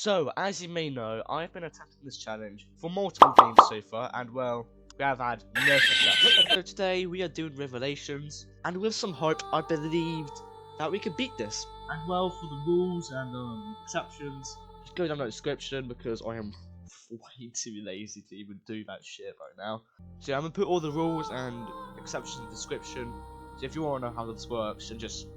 So, as you may know, I've been attempting this challenge for multiple games so far, and well, we have had no success. So today, we are doing Revelations, and with some hope, I believed that we could beat this. And well, for the rules and exceptions, just go down in the description, because I am way too lazy to even do that shit right now. So yeah, I'm gonna put all the rules and exceptions in the description, so if you want to know how this works, then just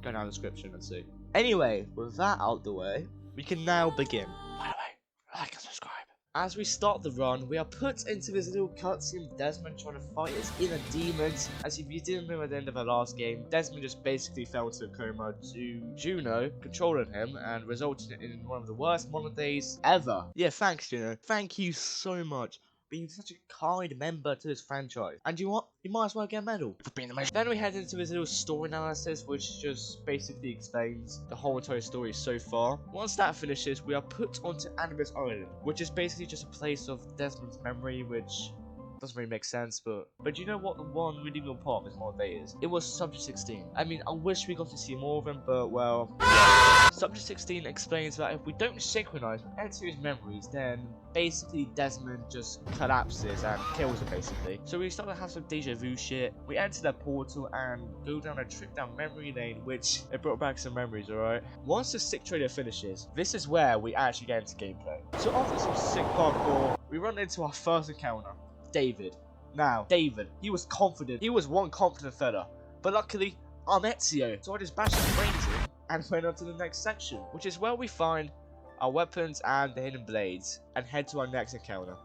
go down in the description and see. Anyway, with that out the way, we can now begin. By the way, like and subscribe. As we start the run, we are put into this little cutscene of Desmond trying to fight his inner demons. As if you didn't know at the end of the last game, Desmond just basically fell into a coma to Juno controlling him and resulting in one of the worst modern days ever. Yeah, thanks Juno. Thank you so much. Being such a kind member to this franchise. And you know what? You might as well get a medal for being the most. Then we head into this little story analysis, which just basically explains the whole entire story so far. Once that finishes, we are put onto Animus Island, which is basically just a place of Desmond's memory, which doesn't really make sense, but you know what the one really good part of this modern day is? It was Subject 16. I mean, I wish we got to see more of him, but well, yeah. Subject 16 explains that if we don't synchronize with Ezio's memories, then basically Desmond just collapses and kills him basically. So we start to have some deja vu shit. We enter the portal and go down a trip down memory lane, which it brought back some memories, alright? Once the sick trailer finishes, this is where we actually get into gameplay. So after some sick parkour, we run into our first encounter. David. Now, David, he was confident. He was one confident fella. But luckily, I'm Ezio. So I just bashed his brains in and went on to the next section, which is where we find our weapons and the hidden blades and head to our next encounter.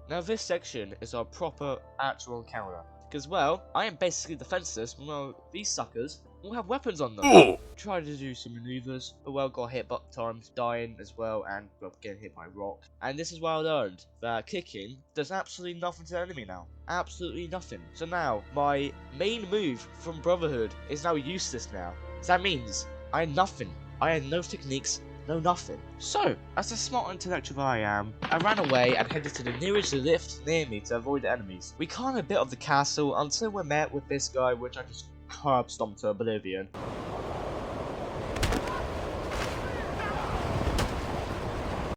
Now this section is our proper actual encounter. Because, well, I am basically defenseless, well, these suckers all have weapons on them. Tried to do some maneuvers, but well, got hit but times, dying as well, and well, getting hit by rock. And this is where I learned that kicking does absolutely nothing to the enemy now. Absolutely nothing. So now, my main move from Brotherhood is now useless now. So that means I had nothing. I had no techniques, no nothing. So, as a smart intellectual I am, I ran away and headed to the nearest lift near me to avoid the enemies. We climbed a bit of the castle until we met with this guy, which I just curb stomped to oblivion.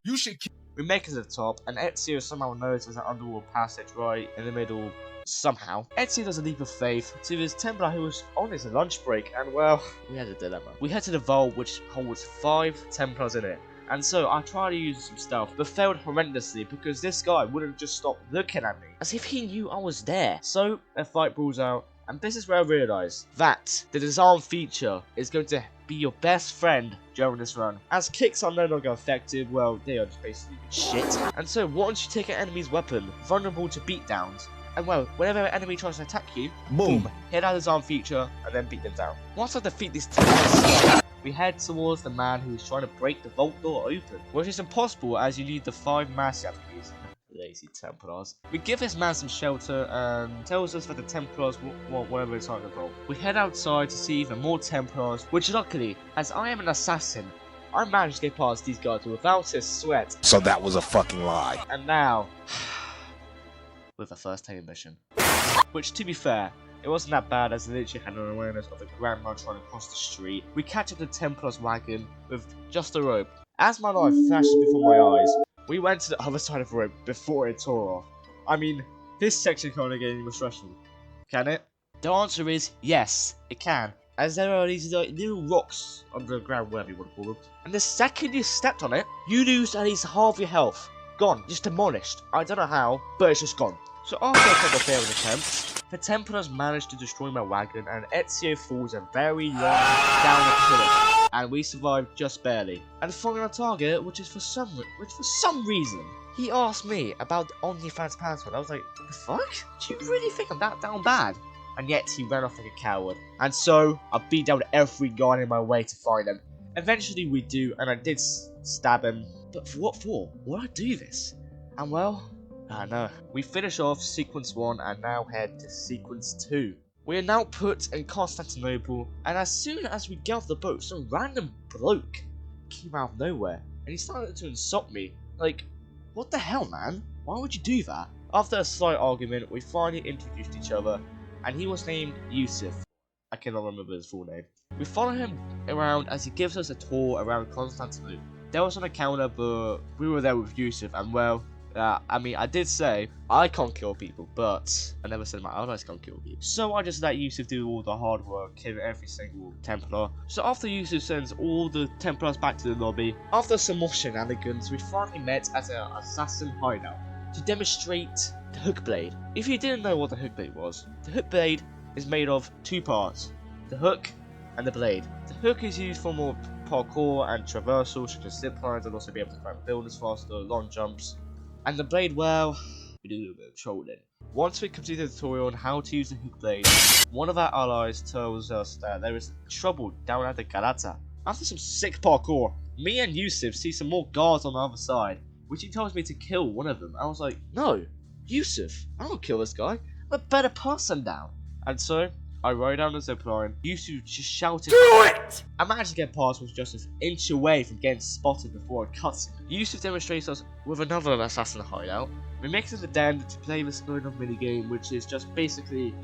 You should. We make it to the top, and Ezio somehow knows there's an underworld passage right in the middle. Somehow, Ezio does a leap of faith to his Templar who was on his lunch break, and well, we had a dilemma. We head to the vault, which holds 5 Templars in it. And so I tried to use some stealth, but failed horrendously because this guy wouldn't just stop looking at me, as if he knew I was there. So a fight brawls out. And this is where I realised that the disarm feature is going to be your best friend during this run. As kicks are no longer effective, well, they are just basically shit. And so once you take an enemy's weapon, vulnerable to beatdowns, and well, whenever an enemy tries to attack you, boom, hit that disarm feature and then beat them down. Once I defeat these Templars, we head towards the man who is trying to break the vault door open, which is impossible as you need the 5 massive keys. Lazy Templars. We give this man some shelter and tells us that the Templars want whatever is on the vault. We head outside to see even more Templars, which luckily, as I am an assassin, I managed to get past these guys without a sweat. So that was a fucking lie. And now, with the first Taken mission. Which, to be fair, it wasn't that bad as I literally had an awareness of a grandma trying to cross the street. We catch up the Templars wagon with just a rope. As my life flashes before my eyes, we went to the other side of the rope before it tore off. I mean, this section can't get any more stressful. Can it? The answer is yes, it can. As there are these little rocks underground, whatever you want to call them. And the second you stepped on it, you lose at least half your health. Gone, just demolished. I don't know how, but it's just gone. So after a couple of failed attempts, the Templars managed to destroy my wagon and Ezio falls a very long down the cliff, and we survived just barely. And finding our target, which for some reason, he asked me about the OnlyFans password. I was like, what the fuck? Do you really think I'm that down bad? And yet he ran off like a coward. And so I beat down every guy in my way to find him. Eventually we do, and I did stab him. But for what for? Why would I do this? And well, I know. We finish off sequence 1 and now head to sequence 2. We are now put in Constantinople, and as soon as we get off the boat, some random bloke came out of nowhere, and he started to insult me. Like, what the hell, man? Why would you do that? After a slight argument, we finally introduced each other, and he was named Yusuf. I cannot remember his full name. We follow him around as he gives us a tour around Constantinople. there was an encounter, but we were there with Yusuf, and well, I mean, I did say I can't kill people, but I never said my allies can't kill people. So I just let Yusuf do all the hard work, kill every single Templar. So after Yusuf sends all the Templars back to the lobby, after some more shenanigans, we finally met at an assassin hideout to demonstrate the hook blade. If you didn't know what the hook blade was, the hook blade is made of two parts, the hook and the blade. The hook is used for more parkour and traversal, such as zip lines, and also be able to climb buildings faster, long jumps. And the blade, well, we do a little bit of trolling. Once we complete the tutorial on how to use the hook blade, one of our allies tells us that there is trouble down at the Galata. After some sick parkour, me and Yusuf see some more guards on the other side, which he tells me to kill one of them. I was like, no, Yusuf, I won't kill this guy, I'm a better person now. And so, I rode down the zipline. Yusuf just shouted, "Do it!" I managed to get past, was just an inch away from getting spotted before a cutscene. Yusuf demonstrates us with another assassin hideout. We make it to the den to play this kind of minigame, which is just basically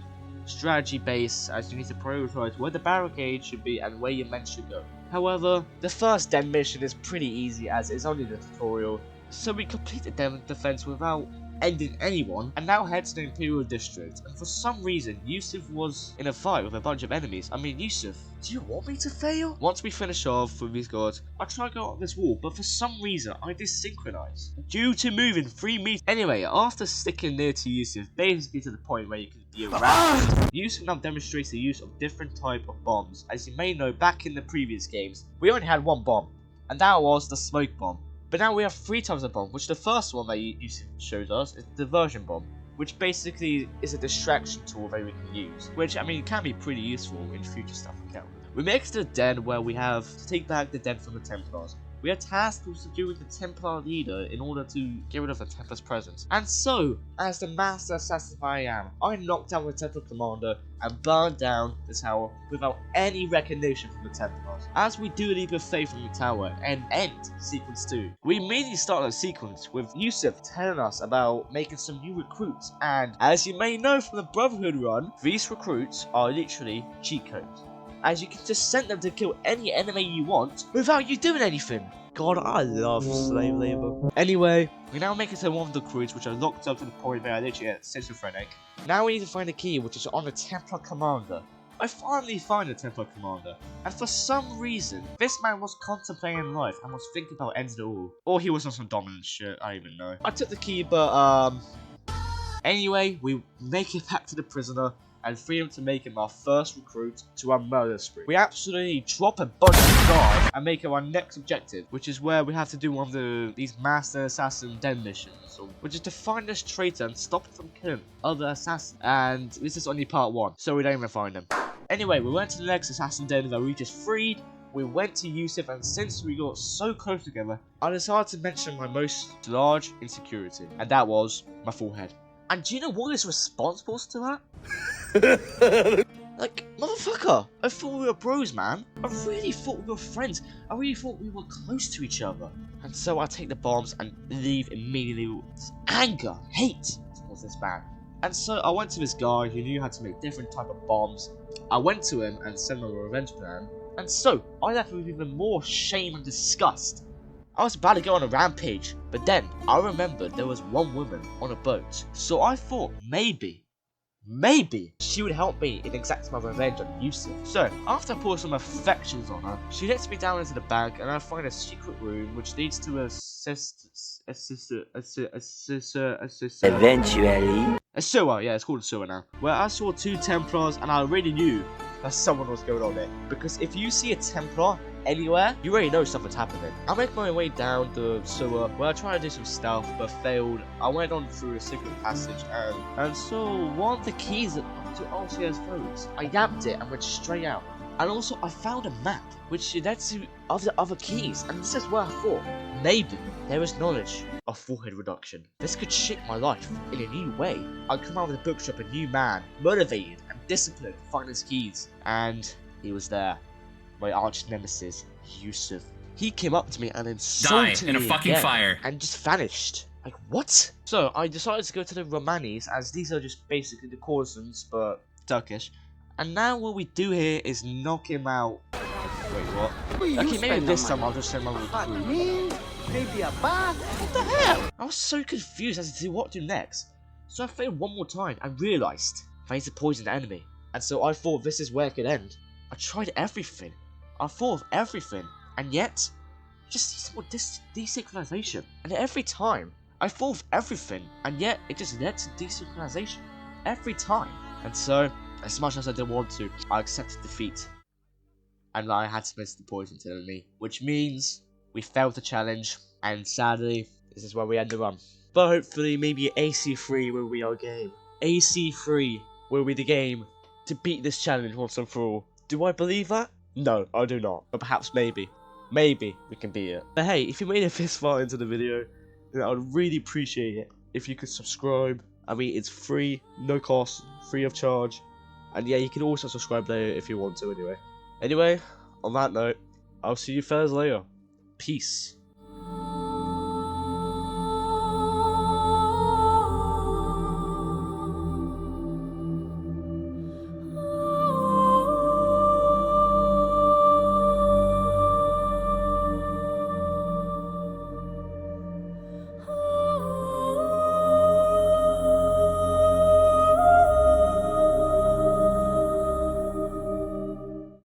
strategy based, as you need to prioritize where the barricade should be and where your men should go. However, the first den mission is pretty easy as it's only the tutorial, so we complete the den defense without ending anyone, and now head to the Imperial District. And for some reason, Yusuf was in a fight with a bunch of enemies. I mean, Yusuf, do you want me to fail? Once we finish off with these guards, I try to go up this wall, but for some reason, I desynchronize due to moving 3 meters. Anyway, after sticking near to Yusuf, basically to the point where you can be around, Yusuf now demonstrates the use of different type of bombs. As you may know, back in the previous games, we only had one bomb, and that was the smoke bomb. But now we have 3 types of bomb, which the first one that Yusuf showed us is the diversion bomb, which basically is a distraction tool that we can use, which, I mean, can be pretty useful in future stuff we can. We make it to the den where we have to take back the den from the Templars. We are tasked with subduing the Templar leader in order to get rid of the Templar's presence. And so, as the master assassin I am, I knocked down the Templar commander and burned down the tower without any recognition from the Templars. As we do leap of faith from the tower and end sequence 2, we immediately start a sequence with Yusuf telling us about making some new recruits, and as you may know from the Brotherhood run, these recruits are literally cheat codes, as you can just send them to kill any enemy you want without you doing anything. God, I love slave labor. Anyway, we now make it to one of the recruits, which are locked up to the point where I literally get schizophrenic. Now we need to find a key, which is on the Templar commander. I finally find the Templar commander, and for some reason, this man was contemplating life and was thinking about ending it all. Or he was on some dominant shit, I don't even know. I took the key, but anyway, we make it back to the prisoner and free him to make him our first recruit to our murder spree. We absolutely drop a bunch of guards and make it our next objective, which is where we have to do one of these master assassin den missions, which is to find this traitor and stop him from killing other assassins. And this is only part 1, so we don't even find him. Anyway, we went to the next assassin den that we just freed. We went to Yusuf, and since we got so close together, I decided to mention my most large insecurity, and that was my forehead. And do you know what is responsible to that? Like, motherfucker, I thought we were bros, man. I really thought we were friends. I really thought we were close to each other. And so I take the bombs and leave immediately with anger, hate towards this man. And so I went to this guy who knew how to make different type of bombs. I went to him and sent him a revenge plan. And so I left with even more shame and disgust. I was about to go on a rampage, but then I remembered there was one woman on a boat. So I thought maybe she would help me in exacting my revenge on Yusuf. So, after I pour some affections on her, she lets me down into the bank and I find a secret room which leads to a Eventually. a sewer, yeah, it's called a sewer now. Where I saw 2 Templars and I already knew that someone was going on there. Because if you see a Templar anywhere, you already know something's happening. I make my way down the sewer where I tried to do some stealth but failed. I went on through a secret passage and so one of the keys to RCS phones, I yapped it and went straight out. And also I found a map which led to other keys, and this is where I thought maybe there is knowledge of forehead reduction. This could shape my life in a new way. I'd come out of the bookshop a new man, motivated and disciplined to find his keys, and he was there. My arch nemesis, Yusuf. He came up to me and insulted me in a fucking fire and just vanished. Like, what? So I decided to go to the Romanis, as these are just basically the courtesans but Turkish. And now what we do here is knock him out Wait, what? Where you Okay, maybe spend this the time money? I'll just say my Hot recruit. meal? Maybe a bath? What the hell? I was so confused as to what to do next. So I failed one more time and realised I need to poison the enemy. And so I thought this is where it could end. I tried everything. I thought of everything. And yet, just needs more desynchronization. And every time, I thought of everything. And yet, it just led to desynchronization. Every time. And so, as much as I didn't want to, I accepted defeat. And I had to miss the poison to the enemy. Which means we failed the challenge. And sadly, this is where we end the run. But hopefully, maybe AC3 will be our game. AC3 will be the game to beat this challenge once and for all. Do I believe that? No, I do not. But perhaps maybe we can beat it. But hey, if you made it this far into the video, then I would really appreciate it if you could subscribe. I mean, it's free, no cost, free of charge. And yeah, you can also subscribe later if you want to anyway. Anyway, on that note, I'll see you fellas later. Peace.